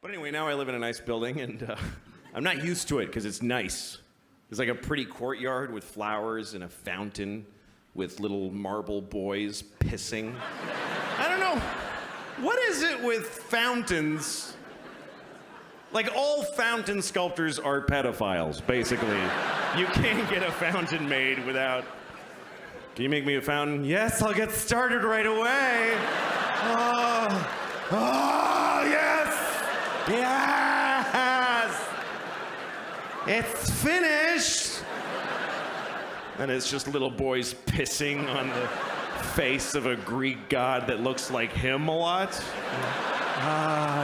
But anyway, now I live in a nice building, and I'm not used to it because it's nice. There's like a pretty courtyard with flowers and a fountain with little marble boys pissing. I don't know. What is it with fountains? Like, all fountain sculptors are pedophiles, basically. You can't get a fountain made without... Can you make me a fountain? Yes, I'll get started right away. Oh, yes! Yes! It's finished! And it's just little boys pissing on the face of a Greek god that looks like him a lot.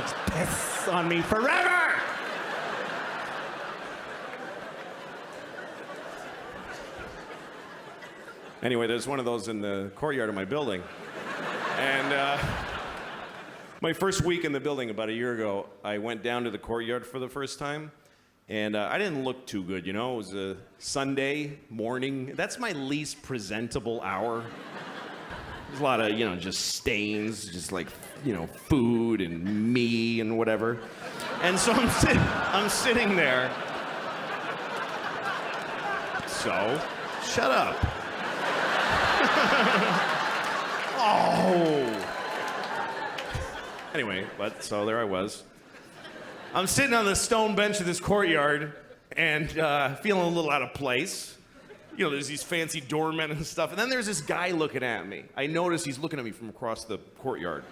It's piss on me forever! Anyway, there's one of those in the courtyard of my building. And my first week in the building about a year ago, I went down to the courtyard for the first time. And I didn't look too good, you know? It was a Sunday morning. That's my least presentable hour. There's a lot of, just stains, just like, food and me and whatever. And so I'm sitting there. So, shut up. Oh. Anyway, so there I was. I'm sitting on the stone bench of this courtyard and feeling a little out of place. There's these fancy doormen and stuff. And then there's this guy looking at me. I notice he's looking at me from across the courtyard.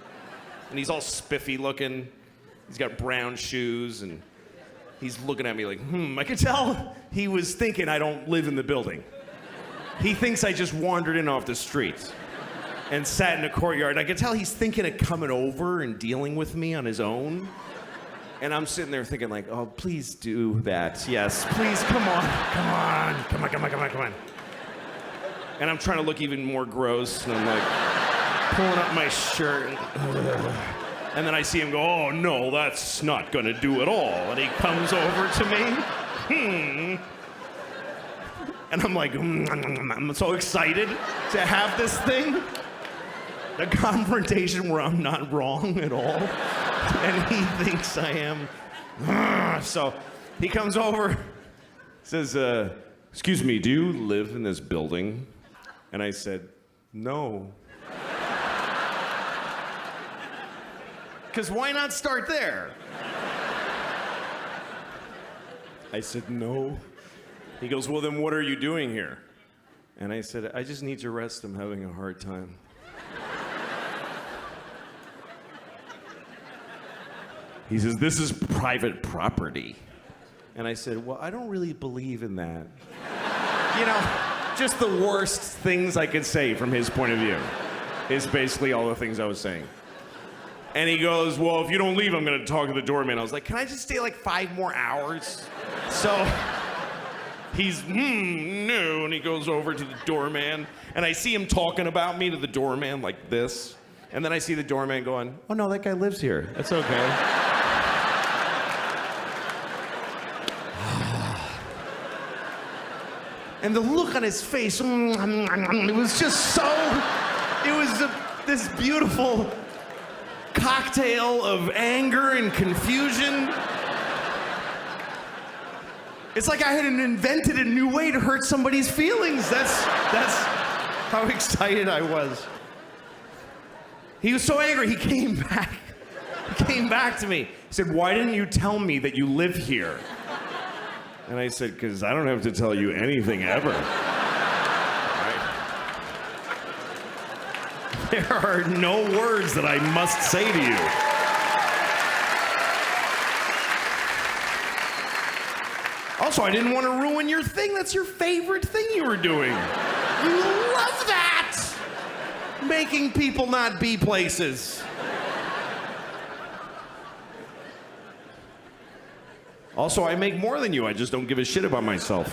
And he's all spiffy looking. He's got brown shoes and he's looking at me like, I could tell he was thinking I don't live in the building. He thinks I just wandered in off the street and sat in a courtyard. I could tell he's thinking of coming over and dealing with me on his own. And I'm sitting there thinking like, oh, please do that. Yes, please, come on. And I'm trying to look even more gross. And I'm like pulling up my shirt. And then I see him go, oh, no, that's not going to do at all. And he comes over to me. And I'm like, I'm so excited to have this thing. A confrontation where I'm not wrong at all. And he thinks I am. So he comes over, says, excuse me, do you live in this building? And I said, no. Because why not start there? I said, no. He goes, well, then what are you doing here? And I said, I just need your rest. I'm having a hard time. He says, this is private property. And I said, well, I don't really believe in that. Just the worst things I could say from his point of view is basically all the things I was saying. And he goes, well, if you don't leave, I'm going to talk to the doorman. I was like, can I just stay like 5 more hours? So he's, no, and he goes over to the doorman. And I see him talking about me to the doorman like this. And then I see the doorman going, oh, no, that guy lives here. That's okay. And the look on his face, it was just so, this beautiful cocktail of anger and confusion. It's like I had invented a new way to hurt somebody's feelings. That's how excited I was. He was so angry, he came back. He came back to me. He said, why didn't you tell me that you live here? And I said, because I don't have to tell you anything ever. Right? There are no words that I must say to you. Also, I didn't want to ruin your thing. That's your favorite thing you were doing. You love that! Making people not be places. Also, I make more than you. I just don't give a shit about myself.